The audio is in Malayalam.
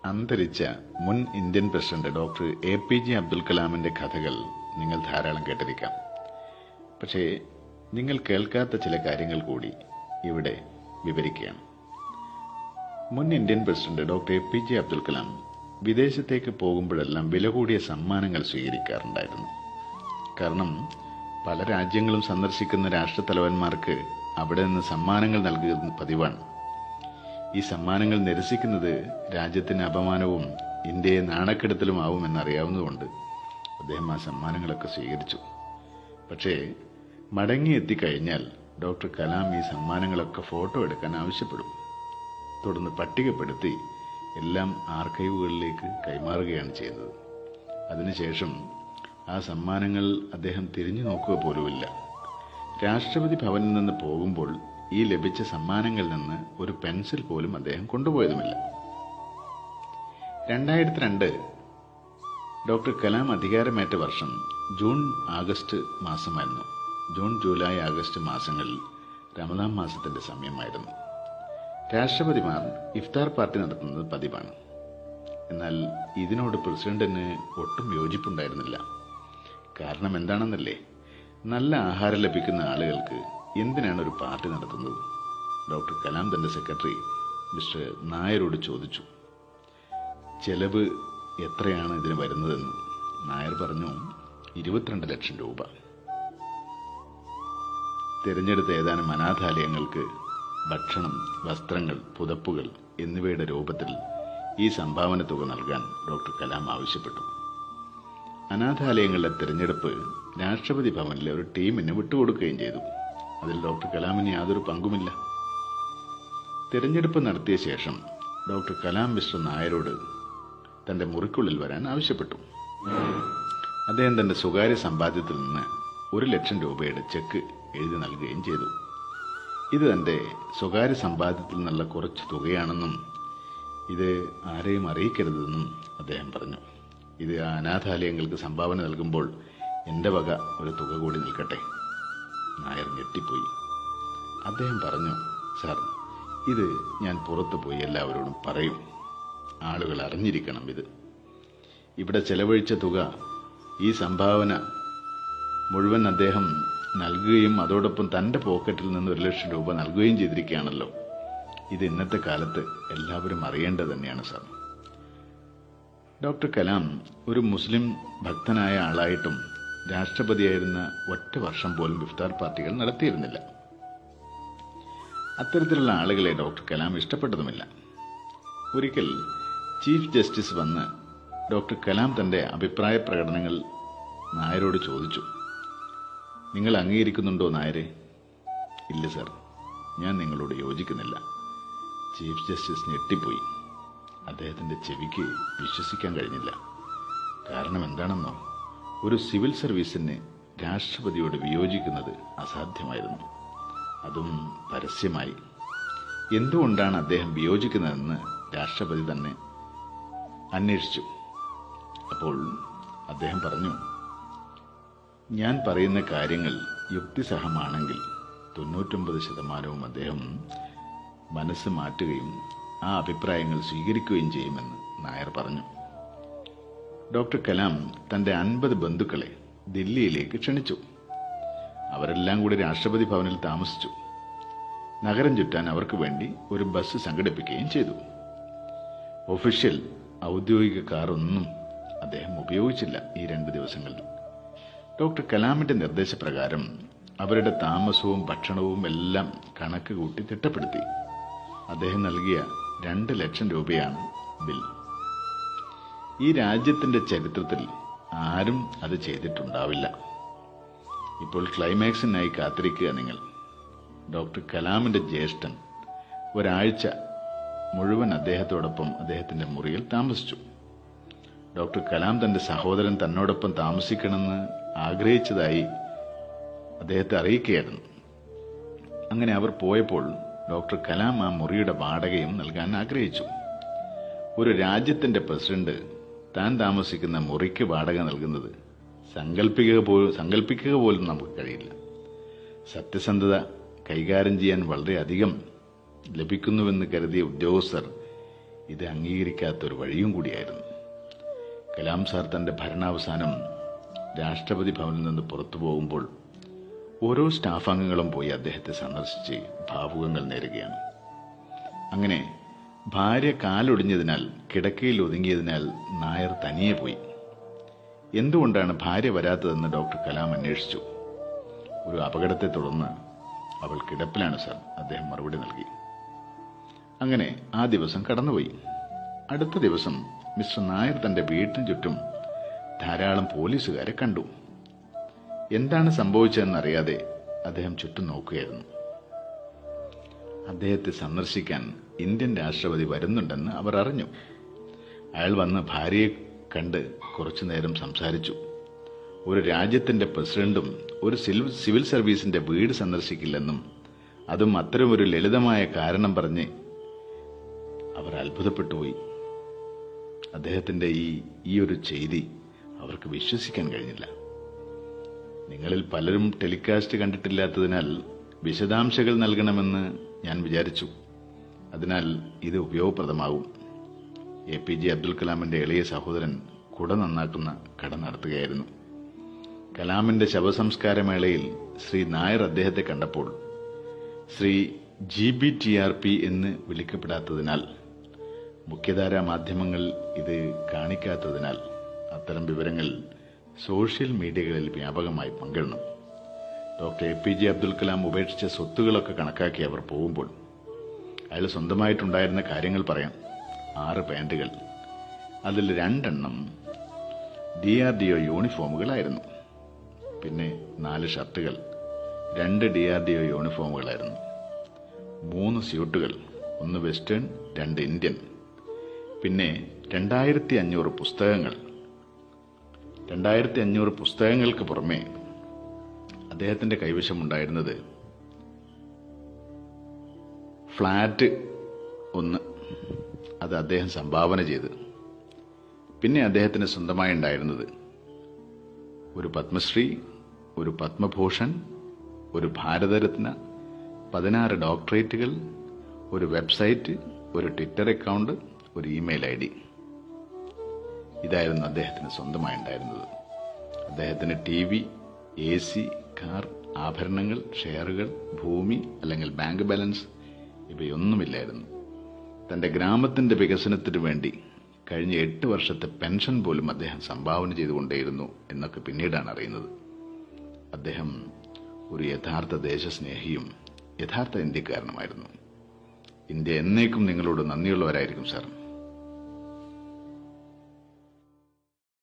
അന്തരിച്ച മുൻ Indian president doctor APJ Abdul കലാമിന്റെ കഥകൾ നിങ്ങൾ ധാരാളം കേട്ടിരിക്കാം. പക്ഷേ നിങ്ങൾ കേൾക്കാത്ത ചില കാര്യങ്ങൾ കൂടി ഇവിടെ വിവരിക്കുകയാണ്. മുൻ Indian president doctor APJ Abdul Kalam വിദേശത്തേക്ക് പോകുമ്പോഴെല്ലാം വില കൂടിയ സമ്മാനങ്ങൾ സ്വീകരിക്കാറുണ്ടായിരുന്നു. കാരണം പല രാജ്യങ്ങളും സന്ദർശിക്കുന്ന രാഷ്ട്രത്തലവന്മാർക്ക് അവിടെ നിന്ന് സമ്മാനങ്ങൾ നൽകുന്ന പതിവാണ്. ഈ സമ്മാനങ്ങൾ നിരസിക്കുന്നത് രാജ്യത്തിന് അപമാനവും ഇന്ത്യയെ നാണക്കെടുത്തലുമാവും എന്നറിയാവുന്നതുകൊണ്ട് അദ്ദേഹം ആ സമ്മാനങ്ങളൊക്കെ സ്വീകരിച്ചു. പക്ഷേ മടങ്ങിയെത്തിക്കഴിഞ്ഞാൽ ഡോക്ടർ കലാം ഈ സമ്മാനങ്ങളൊക്കെ ഫോട്ടോ എടുക്കാൻ ആവശ്യപ്പെടും. തുടർന്ന് പട്ടികപ്പെടുത്തി എല്ലാം ആർക്കൈവുകളിലേക്ക് കൈമാറുകയാണ് ചെയ്തത്. അതിനുശേഷം ആ സമ്മാനങ്ങൾ അദ്ദേഹം തിരിഞ്ഞു നോക്കുക പോലുമില്ല. രാഷ്ട്രപതി ഭവനിൽ നിന്ന് പോകുമ്പോൾ ഈ ലഭിച്ച സമ്മാനങ്ങളിൽ നിന്ന് ഒരു പെൻസിൽ പോലും അദ്ദേഹം കൊണ്ടുപോയതുമില്ല. 2002 ഡോക്ടർ കലാം അധികാരമേറ്റ വർഷം ജൂൺ-ആഗസ്റ്റ് മാസമായിരുന്നു. ജൂൺ, ജൂലൈ, ആഗസ്റ്റ് മാസങ്ങളിൽ റമദാൻ മാസത്തിന്റെ സമയമായിരുന്നു. രാഷ്ട്രപതിമാർ ഇഫ്താർ പാർട്ടി നടത്തുന്നത് പതിവാണ്. എന്നാൽ ഇതിനോട് പ്രസിഡന്റിന് ഒട്ടും യോജിപ്പുണ്ടായിരുന്നില്ല. കാരണം എന്താണെന്നല്ലേ? നല്ല ആഹാരം ലഭിക്കുന്ന ആളുകൾക്ക് എന്തിനാണ് ഒരു പാർട്ടി നടത്തുന്നത്? ഡോക്ടർ കലാം തന്റെ സെക്രട്ടറി മിസ്റ്റർ നായരോട് ചോദിച്ചു. ചെലവ് എത്രയാണ് ഇതിന് വരുന്നതെന്ന്. നായർ പറഞ്ഞു, 22 ലക്ഷം രൂപ. തിരഞ്ഞെടുത്ത ഏതാനും അനാഥാലയങ്ങൾക്ക് ഭക്ഷണം, വസ്ത്രങ്ങൾ, പുതപ്പുകൾ എന്നിവയുടെ രൂപത്തിൽ ഈ സംഭാവന തുക നൽകാൻ ഡോക്ടർ കലാം ആവശ്യപ്പെട്ടു. അനാഥാലയങ്ങളുടെ തിരഞ്ഞെടുപ്പ് രാഷ്ട്രപതി ഭവനിലെ ഒരു ടീമിന് വിട്ടുകൊടുക്കുകയും ചെയ്തു. അതിൽ ഡോക്ടർ കലാമിന് യാതൊരു പങ്കുമില്ല. തിരഞ്ഞെടുപ്പ് നടത്തിയ ശേഷം ഡോക്ടർ കലാം മിസ്റ്റർ നായരോട് തന്റെ മുറിക്കുള്ളിൽ വരാൻ ആവശ്യപ്പെട്ടു. അദ്ദേഹം തന്റെ സ്വകാര്യ സമ്പാദ്യത്തിൽ നിന്ന് 1 ലക്ഷം രൂപയുടെ ചെക്ക് എഴുതി നൽകുകയും ചെയ്തു. ഇത് തന്റെ സ്വകാര്യ സമ്പാദ്യത്തിൽ നിന്നുള്ള കുറച്ച് തുകയാണെന്നും ഇത് ആരെയും അറിയിക്കരുതെന്നും അദ്ദേഹം പറഞ്ഞു. ഇത് ആ അനാഥാലയങ്ങൾക്ക് സംഭാവന നൽകുമ്പോൾ എന്റെ വക ഒരു തുക കൂടി നിൽക്കട്ടെ. നായർ ഞെട്ടിപ്പോയി. അദ്ദേഹം പറഞ്ഞു, സാർ, ഇത് ഞാൻ പുറത്തു പോയി എല്ലാവരോടും പറയും. ആളുകൾ അറിഞ്ഞിരിക്കണം. ഇവിടെ ചെലവഴിച്ച തുക, ഈ സംഭാവന മുഴുവൻ അദ്ദേഹം നൽകുകയും അതോടൊപ്പം തന്റെ പോക്കറ്റിൽ നിന്ന് 1 ലക്ഷം രൂപ നൽകുകയും ചെയ്തിരിക്കുകയാണല്ലോ. ഇത് ഇന്നത്തെ കാലത്ത് എല്ലാവരും അറിയേണ്ടത് തന്നെയാണ് സാർ. ഡോക്ടർ കലാം ഒരു മുസ്ലിം ഭക്തനായ ആളായിട്ടും രാഷ്ട്രപതിയായിരുന്ന ഒറ്റ വർഷം പോലും ഇഫ്താർ പാർട്ടികൾ നടത്തിയിരുന്നില്ല. അത്തരത്തിലുള്ള ആളുകളെ ഡോക്ടർ കലാം ഇഷ്ടപ്പെട്ടതുമില്ല. ഒരിക്കൽ ചീഫ് ജസ്റ്റിസ് വന്ന് ഡോക്ടർ കലാം തന്റെ അഭിപ്രായ പ്രകടനങ്ങൾ നായരോട് ചോദിച്ചു. നിങ്ങൾ അംഗീകരിക്കുന്നുണ്ടോ നായരെ? ഇല്ല സർ, ഞാൻ നിങ്ങളോട് യോജിക്കുന്നില്ല. ചീഫ് ജസ്റ്റിസ് ഞെട്ടിപ്പോയി. അദ്ദേഹത്തിന്റെ ചെവിക്ക് വിശ്വസിക്കാൻ കഴിഞ്ഞില്ല. കാരണം എന്താണെന്നോ? ഒരു സിവിൽ സർവീസിന് രാഷ്ട്രപതിയോട് വിയോജിക്കുന്നത് അസാധ്യമായിരുന്നു, അതും പരസ്യമായി. എന്തുകൊണ്ടാണ് അദ്ദേഹം വിയോജിക്കുന്നതെന്ന് രാഷ്ട്രപതി തന്നെ അന്വേഷിച്ചു. അപ്പോൾ അദ്ദേഹം പറഞ്ഞു, ഞാൻ പറയുന്ന കാര്യങ്ങൾ യുക്തിസഹമാണെങ്കിൽ 99% അദ്ദേഹം മനസ്സ് മാറ്റുകയും ആ അഭിപ്രായങ്ങൾ സ്വീകരിക്കുകയും ചെയ്യുമെന്ന് നായർ പറഞ്ഞു. ഡോക്ടർ കലാം തന്റെ 50 ബന്ധുക്കളെ ദില്ലിയിലേക്ക് ക്ഷണിച്ചു. അവരെല്ലാം കൂടി രാഷ്ട്രപതി ഭവനിൽ താമസിച്ചു. നഗരം ചുറ്റാൻ അവർക്ക് വേണ്ടി ഒരു ബസ് സംഘടിപ്പിക്കുകയും ചെയ്തു. ഒഫീഷ്യൽ ഔദ്യോഗിക കാർ ഒന്നും അദ്ദേഹം ഉപയോഗിച്ചില്ല ഈ 2 ദിവസങ്ങളിൽ. ഡോക്ടർ കലാമിന്റെ നിർദ്ദേശപ്രകാരം അവരുടെ താമസവും ഭക്ഷണവും എല്ലാം കണക്ക് കൂട്ടി തിട്ടപ്പെടുത്തി. അദ്ദേഹം നൽകിയ 2 ലക്ഷം രൂപയാണ് ബിൽ. ഈ രാജ്യത്തിന്റെ ചരിത്രത്തിൽ ആരും അത് ചെയ്തിട്ടുണ്ടാവില്ല. ഇപ്പോൾ ക്ലൈമാക്സിനായി കാത്തിരിക്കുക നിങ്ങൾ. ഡോക്ടർ കലാമിന്റെ ജ്യേഷ്ഠൻ ഒരാഴ്ച മുഴുവൻ അദ്ദേഹത്തോടൊപ്പം അദ്ദേഹത്തിന്റെ മുറിയിൽ താമസിച്ചു. ഡോക്ടർ കലാം തന്റെ സഹോദരൻ തന്നോടൊപ്പം താമസിക്കണമെന്ന് ആഗ്രഹിച്ചതായി അദ്ദേഹത്തെ അറിയിക്കുകയായിരുന്നു. അങ്ങനെ അവർ പോയപ്പോൾ ഡോക്ടർ കലാം ആ മുറിയുടെ വാടകയും നൽകാൻ ആഗ്രഹിച്ചു. ഒരു രാജ്യത്തിന്റെ പ്രസിഡന്റ് താൻ താമസിക്കുന്ന മുറിക്ക് വാടക നൽകുന്നത് സങ്കല്പിക്കുക പോലും നമുക്ക് കഴിയില്ല. സത്യസന്ധത കൈകാര്യം ചെയ്യാൻ വളരെയധികം ലഭിക്കുന്നുവെന്ന് കരുതിയ ഉദ്യോഗസ്ഥർ ഇത് അംഗീകരിക്കാത്തൊരു വഴിയും കൂടിയായിരുന്നു. കലാം സാർ തന്റെ ഭരണാവസാനം രാഷ്ട്രപതി ഭവനിൽ നിന്ന് പുറത്തു പോകുമ്പോൾ ഓരോ സ്റ്റാഫ് അംഗങ്ങളും പോയി അദ്ദേഹത്തെ സന്ദർശിച്ച് ഭാവുകങ്ങൾ നേരുകയാണ്. അങ്ങനെ ഭാര്യ കാലൊടിഞ്ഞതിനാൽ കിടക്കയിൽ ഒതുങ്ങിയതിനാൽ നായർ തനിയെ പോയി. എന്തുകൊണ്ടാണ് ഭാര്യ വരാത്തതെന്ന് ഡോക്ടർ കലാം അന്വേഷിച്ചു. ഒരു അപകടത്തെ തുടർന്ന് അവൾ കിടപ്പിലാണ് സർ, അദ്ദേഹം മറുപടി നൽകി. അങ്ങനെ ആ ദിവസം കടന്നുപോയി. അടുത്ത ദിവസം മിസ്റ്റർ നായർ തന്റെ വീട്ടിന് ചുറ്റും ധാരാളം പോലീസുകാരെ കണ്ടു. എന്താണ് സംഭവിച്ചതെന്നറിയാതെ അദ്ദേഹം ചുറ്റും നോക്കുകയായിരുന്നു. അദ്ദേഹത്തെ സന്ദർശിക്കാൻ ഇന്ത്യൻ രാഷ്ട്രപതി വരുന്നുണ്ടെന്ന് അവർ അറിഞ്ഞു. അയാൾ വന്ന് ഭാര്യയെ കണ്ട് കുറച്ചുനേരം സംസാരിച്ചു. ഒരു രാജ്യത്തിന്റെ പ്രസിഡന്റും ഒരു സിവിൽ സർവീസിന്റെ വീട് സന്ദർശിക്കില്ലെന്നും അതും അത്തരമൊരു ലളിതമായ കാരണം പറഞ്ഞ് അവർ അത്ഭുതപ്പെട്ടുപോയി. അദ്ദേഹത്തിന്റെ ഈ ഒരു ചെയ്തി അവർക്ക് വിശ്വസിക്കാൻ കഴിഞ്ഞില്ല. നിങ്ങളിൽ പലരും ടെലികാസ്റ്റ് കണ്ടിട്ടില്ലാത്തതിനാൽ വിശദാംശങ്ങൾ നൽകണമെന്ന് ഞാൻ വിചാരിച്ചു. അതിനാൽ ഇത് ഉപയോഗപ്രദമാകും. APJ അബ്ദുൽ കലാമിന്റെ ഇളയ സഹോദരൻ കുട നന്നാക്കുന്ന കട നടത്തുകയായിരുന്നു. കലാമിന്റെ ശവസംസ്കാരമേളയിൽ ശ്രീ നായർ അദ്ദേഹത്തെ കണ്ടപ്പോൾ ശ്രീ GBTRP എന്ന് വിളിക്കപ്പെടാത്തതിനാൽ, മുഖ്യധാരാ മാധ്യമങ്ങൾ ഇത് കാണിക്കാത്തതിനാൽ അത്തരം വിവരങ്ങൾ സോഷ്യൽ മീഡിയകളിൽ വ്യാപകമായി പങ്കിടണം. ഡോക്ടർ APJ അബ്ദുൽ കലാം ഉപേക്ഷിച്ച സ്വത്തുകളൊക്കെ കണക്കാക്കി അവർ പോകുമ്പോൾ അയാൾ സ്വന്തമായിട്ടുണ്ടായിരുന്ന കാര്യങ്ങൾ പറയാം. 6 പാന്റുകൾ, അതിൽ 2 എണ്ണം DRDO യൂണിഫോമുകളായിരുന്നു. പിന്നെ 4 ഷർട്ടുകൾ, 2 DRDO യൂണിഫോമുകളായിരുന്നു. 3 സ്യൂട്ടുകൾ, 1 western, 2 Indian. പിന്നെ 2500 പുസ്തകങ്ങൾ. 2500 പുസ്തകങ്ങൾക്ക് പുറമെ അദ്ദേഹത്തിന്റെ കൈവശമുണ്ടായിരുന്നത് ഫ്ലാറ്റ് 1, അത് അദ്ദേഹം സംഭാവന ചെയ്ത്. പിന്നെ അദ്ദേഹത്തിന് സ്വന്തമായി ഉണ്ടായിരുന്നത് ഒരു പത്മശ്രീ, ഒരു പത്മഭൂഷൺ, ഒരു ഭാരതരത്ന, 16 ഡോക്ടറേറ്റുകൾ, ഒരു വെബ്സൈറ്റ്, ഒരു ട്വിറ്റർ അക്കൗണ്ട്, ഒരു ഇമെയിൽ ID. ഇതായിരുന്നു അദ്ദേഹത്തിന് സ്വന്തമായി ഉണ്ടായിരുന്നത്. അദ്ദേഹത്തിന് TV, AC, കാർ, ആഭരണങ്ങൾ, ഷെയറുകൾ, ഭൂമി അല്ലെങ്കിൽ ബാങ്ക് ബാലൻസ് ഇവയൊന്നുമില്ലായിരുന്നു. തന്റെ ഗ്രാമത്തിന്റെ വികസനത്തിനു വേണ്ടി കഴിഞ്ഞ 8 വർഷത്തെ പെൻഷൻ പോലും അദ്ദേഹം സംഭാവന ചെയ്തുകൊണ്ടേയിരുന്നു എന്നൊക്കെ പിന്നീടാണ് അറിയുന്നത്. അദ്ദേഹം ഒരു യഥാർത്ഥ ദേശസ്നേഹിയും യഥാർത്ഥ ഇന്ത്യക്കാരനുമായിരുന്നു. ഇന്ത്യ എന്നേക്കും നിങ്ങളോട് നന്ദിയുള്ളവരായിരിക്കും സാർ.